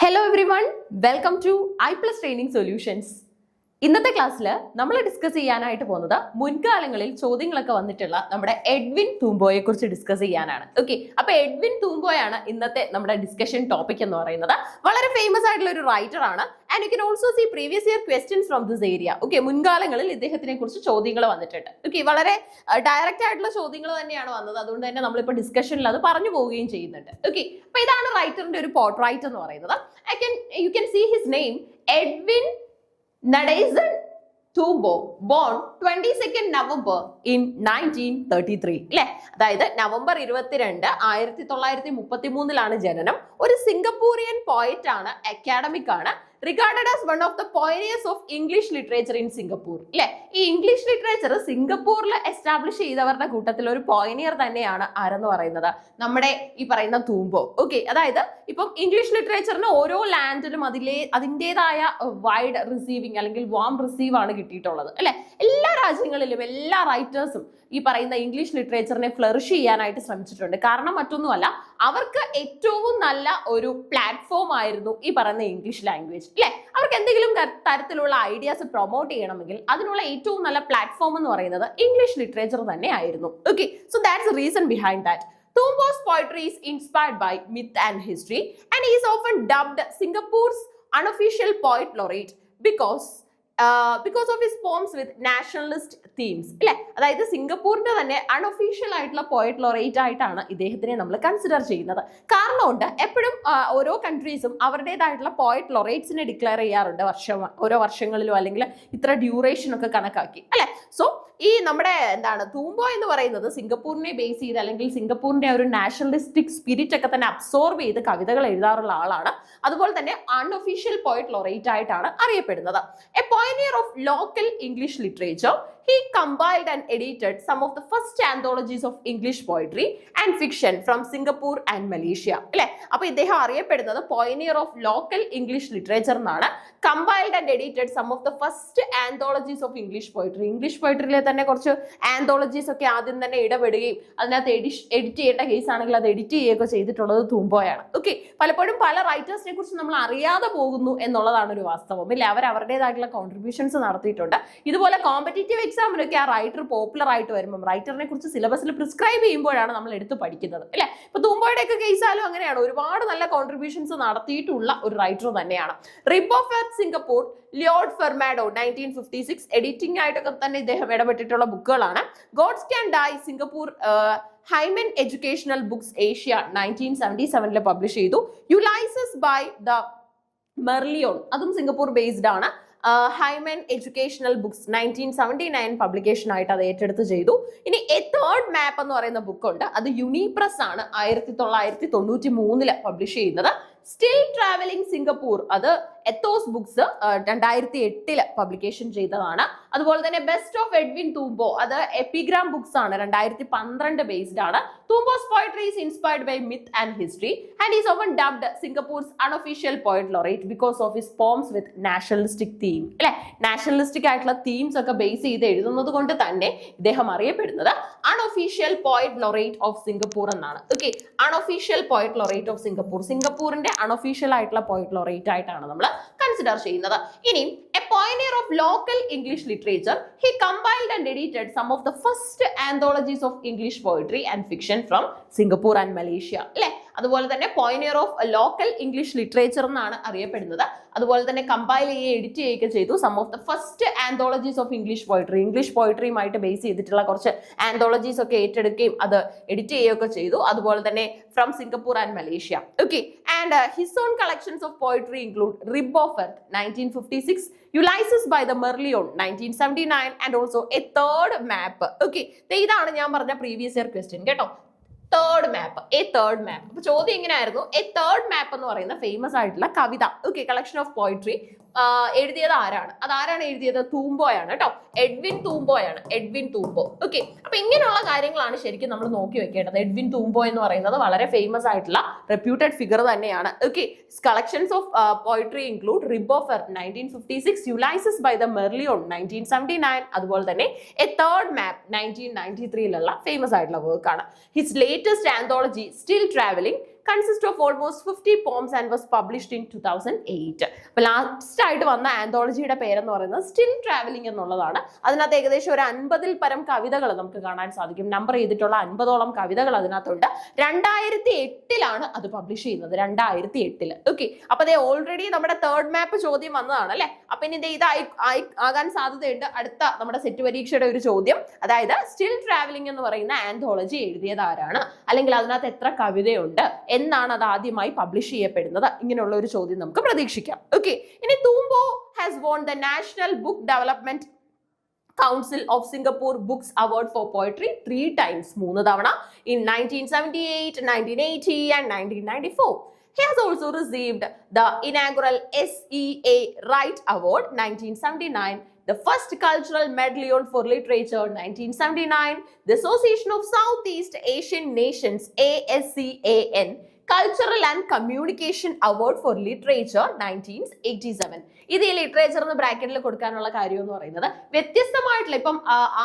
Hello everyone, welcome to iPlus Training Solutions. ഇന്നത്തെ ക്ലാസ്സിൽ നമ്മൾ ഡിസ്കസ് ചെയ്യാനായിട്ട് പോകുന്നത് മുൻകാലങ്ങളിൽ ചോദ്യങ്ങളൊക്കെ വന്നിട്ടുള്ള നമ്മുടെ എഡ്വിൻ തൂംബോയെ കുറിച്ച് ഡിസ്കസ് ചെയ്യാനാണ്. ഓക്കെ, അപ്പൊ എഡ്വിൻ തൂംബോയാണ് ഇന്നത്തെ നമ്മുടെ ഡിസ്കഷൻ ടോപ്പിക് എന്ന് പറയുന്നത്. വളരെ ഫേമസ് ആയിട്ടുള്ള ഒരു റൈറ്റർ ആണ്. And you can also see previous year questions from this area. Okay, മുൻകാലങ്ങളിൽ ഇദ്ദേഹത്തിനെ കുറിച്ച് ചോദ്യങ്ങൾ വന്നിട്ടുണ്ട്. ഓക്കെ, വളരെ ഡയറക്റ്റ് ആയിട്ടുള്ള ചോദ്യങ്ങൾ തന്നെയാണ് വന്നത്. അതുകൊണ്ട് തന്നെ നമ്മളിപ്പോൾ ഡിസ്കഷനിൽ അത് പറഞ്ഞു പോവുകയും ചെയ്യുന്നുണ്ട്. ഓക്കെ, അപ്പൊ ഇതാണ് റൈറ്ററിന്റെ ഒരു പോർട്രൈറ്റ് എന്ന് പറയുന്നത്. You can see his name Edwin Nadasen Tumbo, born 22nd November in 1933. അല്ലെ, അതായത് നവംബർ 22 1933 ജനനം. ഒരു സിംഗപ്പൂരിയൻ പോയറ്റ് ആണ്, അക്കാഡമിക് ആണ്, regarded as one of the pioneers of English literature in Singapore. അല്ലെ, ഈ ഇംഗ്ലീഷ് ലിറ്ററേച്ചർ സിംഗപ്പൂരിൽ എസ്റ്റാബ്ലിഷ് ചെയ്തവരുടെ കൂട്ടത്തിൽ ഒരു പോയനിയർ തന്നെയാണ് ആരെന്ന് പറയുന്നത് നമ്മുടെ ഈ പറയുന്ന തൂംബോ. ഓക്കെ, അതായത് ഇപ്പം ഇംഗ്ലീഷ് ലിറ്ററേച്ചറിന് ഓരോ ലാൻഡിലും അതിൻ്റെതായ വൈഡ് റിസീവിങ് അല്ലെങ്കിൽ വാം റിസീവ് ആണ് കിട്ടിയിട്ടുള്ളത്. അല്ലെ, എല്ലാ രാജ്യങ്ങളിലും എല്ലാ റൈറ്റേഴ്സും ഈ പറയുന്ന ഇംഗ്ലീഷ് ലിറ്ററേച്ചറിനെ ഫ്ലറിഷ് ചെയ്യാനായിട്ട് ശ്രമിച്ചിട്ടുണ്ട്. കാരണം മറ്റൊന്നുമല്ല, അവർക്ക് ഏറ്റവും നല്ല ഒരു പ്ലാറ്റ്ഫോം ആയിരുന്നു ഈ പറയുന്ന ഇംഗ്ലീഷ് ലാംഗ്വേജ്. അല്ലെ, അവർക്ക് എന്തെങ്കിലും തരത്തിലുള്ള ഐഡിയാസ് പ്രൊമോട്ട് ചെയ്യണമെങ്കിൽ അതിനുള്ള ഏറ്റവും നല്ല പ്ലാറ്റ്ഫോം എന്ന് പറയുന്നത് ഇംഗ്ലീഷ് ലിറ്ററേച്ചർ തന്നെ ആയിരുന്നു. Okay, so that's the reason behind that. Tumbo's poetry is inspired by myth and history, and he is often dubbed Singapore's unofficial poet laureate because of his poems with nationalist themes. അല്ലെ, അതായത് സിംഗപ്പൂരിന്റെ തന്നെ unofficial ആയിട്ടുള്ള poet laureate ആയിട്ടാണ് ഇദ്ദേഹത്തിനെ നമ്മൾ consider ചെയ്യുന്നത്. കാരണമുണ്ട്, എപ്പോഴും ഓരോ കൺട്രീസും അവരുടേതായിട്ടുള്ള പോയറ്റ് ലോറേറ്റ്സിനെ ഡിക്ലെയർ ചെയ്യാറുണ്ട് ഓരോ വർഷങ്ങളിലോ അല്ലെങ്കിൽ ഇത്ര ഡ്യൂറേഷൻ ഒക്കെ കണക്കാക്കി. അല്ലെ, സോ ഈ നമ്മുടെ തൂംബോ എന്ന് പറയുന്നത് സിംഗപ്പൂരിനെ ബേസ് ചെയ്ത് അല്ലെങ്കിൽ സിംഗപ്പൂരിന്റെ ഒരു നാഷണലിസ്റ്റിക് സ്പിരിറ്റ് ഒക്കെ തന്നെ അബ്സോർബ് ചെയ്ത് കവിതകൾ എഴുതാറുള്ള ആളാണ്. അതുപോലെ തന്നെ അൺഒഫീഷ്യൽ പോയറ്റ് ലോറേറ്റ് ആയിട്ടാണ് അറിയപ്പെടുന്നത്. A pioneer of local English literature, he compiled and edited some of the first anthologies of English poetry and fiction from Singapore and Malaysia. അല്ലെ, അപ്പൊ ഇദ്ദേഹം അറിയപ്പെടുന്നത് pioneer of local English literature എന്നാണ്. Compiled and edited some of the first anthologies of English poetry. English പോയിട്രിയിലെ തന്നെ കുറച്ച് ആന്തോളജീസ് ഒക്കെ ആദ്യം തന്നെ ഇടപെടുകയും അതിനകത്ത് എഡിറ്റ് ചെയ്യേണ്ട കേസ് ആണെങ്കിൽ അത് എഡിറ്റ് ചെയ്യുകയൊക്കെ ചെയ്തിട്ടുള്ളത് തൂംബോയാണ്. ഓക്കെ, പലപ്പോഴും പല റൈറ്റേഴ്സിനെ കുറിച്ച് നമ്മൾ അറിയാതെ പോകുന്നു എന്നുള്ളതാണ് ഒരു വാസ്തവം. ഇല്ല, അവർ അവരുടേതായിട്ടുള്ള കോൺട്രിബ്യൂഷൻസ് നടത്തിയിട്ടുണ്ട്. ഇതുപോലെ കോമ്പറ്റേറ്റീവ് എക്സാമിനൊക്കെ ആ റൈറ്റർ പോപ്പുലർ ആയിട്ട് വരുമ്പോൾ റൈറ്ററിനെ കുറിച്ച് സിലബസിൽ പ്രിസ്ക്രൈബ് ചെയ്യുമ്പോഴാണ് നമ്മൾ എടുത്ത് പഠിക്കുന്നത്. അല്ലെ, ഇപ്പൊ തൂംബോയുടെ ഒക്കെ കേസാലും അങ്ങനെയാണ്, ഒരുപാട് നല്ല കോൺട്രിബ്യൂഷൻസ് നടത്തിയിട്ടുള്ള ഒരു റൈറ്റർ തന്നെയാണ്. Rib of earth Singapore, Lloyd Fernando 1956 editing ആയിട്ടൊക്കെ തന്നെ ഇദ്ദേഹം ഇടപെട്ടിട്ടുള്ള ബുക്കുകളാണ്. Gods can die Singapore, Heinemann educational books Asia 1977 publish ചെയ്തു. യുലൈസസ് ബൈ ദ മെർലിയോൺ, അതും സിംഗപ്പൂർ ബേസ്ഡ് ആണ്. ഹൈമൻ എഡ്യൂക്കേഷണൽ ബുക്സ് 1979 പബ്ലിക്കേഷൻ ആയിട്ട് അത് ഏറ്റെടുത്ത് ചെയ്തു. ഇനി എ തേർഡ് മാപ്പ് എന്ന് പറയുന്ന ബുക്കുണ്ട്, അത് യുണിപ്രസ് ആണ് 1993 പബ്ലിഷ് ചെയ്യുന്നത്. സ്റ്റിൽ ട്രാവലിംഗ് സിംഗപ്പൂർ, അത് എത്തോസ് ബുക്സ് 2008 പബ്ലിക്കേഷൻ ചെയ്തതാണ്. അതുപോലെ തന്നെ ബെസ്റ്റ് ഓഫ് എഡ്വിൻ തൂംബോ, അത് എപ്പിഗ്രാം ബുക്സ് ആണ് 2012 ബേസ്ഡ് ആണ്. Thumboo's poetry is inspired by myth and history and is often dubbed Singapore's unofficial poet laureate because of his poems with nationalistic theme. അല്ലെ, nationalistic ആയിട്ടുള്ള themes ഒക്കെ base ചെയ്ത് എഴുതുന്നത് കൊണ്ട് തന്നെ ഇദ്ദേഹം അറിയപ്പെടുന്നത് unofficial poet laureate of Singapore എന്നാണ്. Okay, unofficial poet laureate of Singapore, സിംഗപ്പൂരിന്റെ അൺഒഫീഷ്യൽ ആയിട്ടുള്ള പോയറ്റ് ലോറേറ്റ് ആയിട്ടാണ് നമ്മൾ കൺസിഡർ ചെയ്യുന്നത്. ഇനി a pioneer of local English literature, he compiled and edited some of the first anthologies of English poetry and fiction from Singapore and Malaysia. അല്ലെ, അതുപോലെ തന്നെ pioneer of local English literature എന്നാണ് അറിയപ്പെടുന്നത്. അതുപോലെ തന്നെ കമ്പൈൽ ചെയ്യുകയും എഡിറ്റ് ചെയ്യുകയൊക്കെ ചെയ്തു some of the first anthologies of English poetry, English പോയിട്രിയുമായിട്ട് ബേസ് ചെയ്തിട്ടുള്ള കുറച്ച് ആന്തോളജീസ് ഒക്കെ ഏറ്റെടുക്കുകയും അത് എഡിറ്റ് ചെയ്യുകയൊക്കെ ചെയ്തു. അതുപോലെ തന്നെ from Singapore and Malaysia. Okay, and his own collections of poetry include rib of earth 1956, Ulysses by the Merlion 1979 and also a third map. Okay, ഇതാണ് ഞാൻ പറഞ്ഞ പ്രീവിയസ് ഇയർ ക്വസ്റ്റ്യൻ കേട്ടോ. തേർഡ് മാപ്പ്, എ തേർഡ് മാപ്പ്. അപ്പൊ ചോദ്യം എങ്ങനെയായിരുന്നു? A third മാപ്പ് എന്ന് പറയുന്ന famous ആയിട്ടുള്ള കവിത, ഓക്കെ, കളക്ഷൻ ഓഫ് പോയിട്രി എഴുതിയത് ആരാണ്? അതാരാണ് എഴുതിയത്? തൂംബോയാണ് കേട്ടോ, എഡ്വിൻ തൂംബോയാണ്, എഡ്വിൻ തൂംബോ. ഓക്കെ, അപ്പൊ ഇങ്ങനെയുള്ള കാര്യങ്ങളാണ് ശരിക്കും നമ്മൾ നോക്കി വെക്കേണ്ടത്. എഡ്വിൻ തൂംബോ എന്ന് പറയുന്നത് വളരെ ഫേമസ് ആയിട്ടുള്ള റെപ്യൂട്ടഡ് ഫിഗർ തന്നെയാണ്. Okay, collections of poetry include rib of earth 1956, Ulysses by the Merlion 1979, അതുപോലെ തന്നെ എ തേർഡ് മാപ്പ് 1993 ഫേമസ് ആയിട്ടുള്ള വർക്കാണ്. His latest anthology still travelling consists of almost 50 poems and was published in 2008. അപ്പോൾ last ആയിട്ട് വന്ന ആന്തോളജിയുടെ പേരെന്ന് പറയുന്നത് സ്റ്റിൽ ട്രാവലിംഗ് എന്നുള്ളതാണ്. അതിനകത്ത് ഏകദേശം ഒരു 50-ൽ പരം കവിതകൾ നമുക്ക് കാണാൻ സാധിക്കും. നമ്പർ ചെയ്തിട്ടുള്ള 50ഓളം കവിതകൾ അതിനകത്തുണ്ട്. 2008 അത് പബ്ലിഷ് ചെയ്യുന്നത്, 2008. ഓക്കെ, അപ്പൊ അതേ ഓൾറെഡി നമ്മുടെ തേർഡ് മാപ്പ് ചോദ്യം വന്നതാണ് അല്ലെ. അപ്പൊ ഇനി ഇത് ആകാൻ സാധ്യതയുണ്ട് അടുത്ത നമ്മുടെ സെറ്റ് പരീക്ഷയുടെ ഒരു ചോദ്യം. അതായത് സ്റ്റിൽ ട്രാവലിംഗ് എന്ന് പറയുന്ന ആന്തോളജി എഴുതിയത് ആരാണ്, അല്ലെങ്കിൽ അതിനകത്ത് എത്ര കവിതയുണ്ട്, എന്നാണ് അത് ആദ്യമായി പബ്ലിഷ് ചെയ്യപ്പെടുന്നത്, ഇങ്ങനെയുള്ള ഒരു ചോദ്യം നമുക്ക് പ്രതീക്ഷിക്കാം. ഓക്കെ, ഇനി Thumboo has won the national book development Council of Singapore Books Award for Poetry 3 times, 3 തവണ, in 1978, 1980 and 1994. He has also received the inaugural SEA Wright Award 1979, the first Cultural Medallion for Literature 1979, the Association of Southeast Asian Nations ASEAN Cultural and Communication Award for Literature 1987. ഇത് ഈ literature എന്ന് ബ്രാക്കറ്റിൽ കൊടുക്കാനുള്ള കാര്യം എന്ന് പറയുന്നത് വ്യത്യസ്തമായിട്ടുള്ള, ഇപ്പം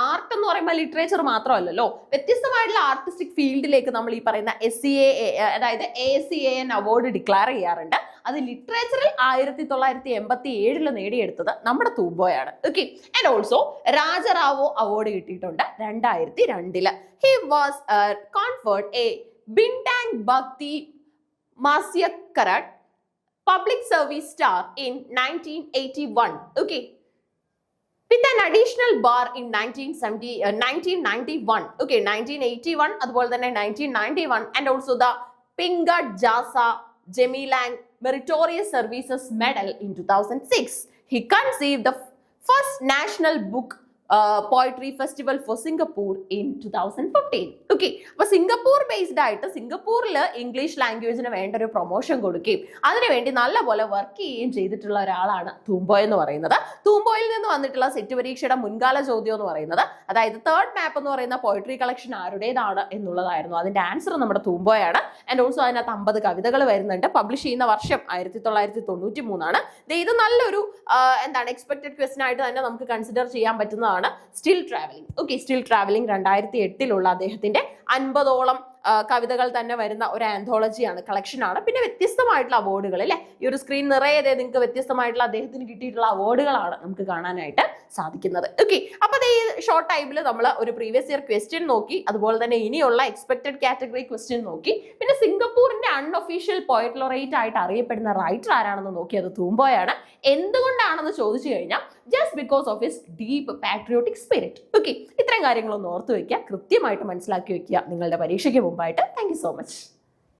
ആർട്ട് എന്ന് പറയുമ്പോൾ ലിറ്ററേച്ചർ മാത്രമല്ലല്ലോ, വ്യത്യസ്തമായിട്ടുള്ള ആർട്ടിസ്റ്റിക് ഫീൽഡിലേക്ക് നമ്മൾ ഈ പറയുന്ന SEA അതായത് ASEAN അവാർഡ് ഡിക്ലെയർ ചെയ്യാറുണ്ട്. അത് ലിറ്ററേച്ചറിൽ 1987 നേടിയെടുത്തത് നമ്മുടെ തൂംബോയാണ്. ഓക്കെ, ആൻഡ് ഓൾസോ രാജറാവോ അവാർഡ് കിട്ടിയിട്ടുണ്ട് 2002. He was conferred a Bintang Bhakti Masyakarat Public Service Star in 1981. Okay, with an additional bar in 1991. Okay, 1981 അതുപോലെ തന്നെ 1991, and also the Pingat Jasa Gemilang Meritorious Services Medal in 2006. He conceived the first national book poetry festival for Singapore in 2015. Okay, അപ്പോൾ Singapore based ആയിട്ട് സിംഗപ്പൂരിൽ English ലാംഗ്വേജിന് വേണ്ട ഒരു promotion കൊടുക്കുകയും അതിനുവേണ്ടി നല്ലപോലെ വർക്ക് ചെയ്യുകയും ചെയ്തിട്ടുള്ള ഒരാളാണ് തൂംബോ എന്ന് പറയുന്നത്. തൂംബോയിൽ നിന്ന് വന്നിട്ടുള്ള സെറ്റ് പരീക്ഷയുടെ മുൻകാല ചോദ്യം എന്ന് പറയുന്നത്, അതായത് തേർഡ് മാപ്പ് എന്ന് പറയുന്ന പോയട്രി കളക്ഷൻ ആരുടേതാണ് എന്നുള്ളതായിരുന്നു. അതിന്റെ ആൻസർ നമ്മുടെ തൂംബോയാണ്. ആൻഡ് ഓൾസോ അതിനകത്ത് 50 കവിതകൾ വരുന്നുണ്ട്. പബ്ലിഷ് ചെയ്യുന്ന വർഷം 1993. ഇത് നല്ലൊരു എന്താണ് എക്സ്പെക്ടഡ് ക്വസ്റ്റൻ ആയിട്ട് തന്നെ നമുക്ക് കൺസിഡർ ചെയ്യാൻ പറ്റുന്നതാണ് still travelling. Okay, still travelling 2008 അദ്ദേഹത്തിന്റെ 50ഓളം കവിതകൾ തന്നെ വരുന്ന ഒരു ആന്തോളജിയാണ്, കളക്ഷനാണ്. പിന്നെ വ്യത്യസ്തമായിട്ടുള്ള അവാർഡുകൾ അല്ലെ, ഈ ഒരു സ്ക്രീൻ നിറയെ നിങ്ങൾക്ക് വ്യത്യസ്തമായിട്ടുള്ള അദ്ദേഹത്തിന് കിട്ടിയിട്ടുള്ള അവാർഡുകളാണ് നമുക്ക് കാണാനായിട്ട് സാധിക്കുന്നത്. ഓക്കെ, അപ്പൊ ഈ ഷോർട്ട് ടൈമിൽ നമ്മൾ ഒരു പ്രീവിയസ് ഇയർ ക്വസ്റ്റ്യൻ നോക്കി, അതുപോലെ തന്നെ ഇനിയുള്ള എക്സ്പെക്ടഡ് കാറ്റഗറി ക്വസ്റ്റ്യൻ നോക്കി, പിന്നെ സിംഗപ്പൂരിന്റെ അൺഒഫീഷ്യൽ പോയറ്റ് ലോറേറ്റ് ആയിട്ട് അറിയപ്പെടുന്ന റൈറ്റർ ആരാണെന്ന് നോക്കി, അത് തൂംബോയാണ്. എന്തുകൊണ്ടാണെന്ന് ചോദിച്ചു കഴിഞ്ഞാൽ just because of his deep patriotic spirit. Okay, ഇത്തരം കാര്യങ്ങളൊന്ന് ഓർത്ത് വെക്കുക, കൃത്യമായിട്ട് മനസ്സിലാക്കി വെക്കുക നിങ്ങളുടെ പരീക്ഷയ്ക്ക് മുമ്പായിട്ട്. Thank you so much.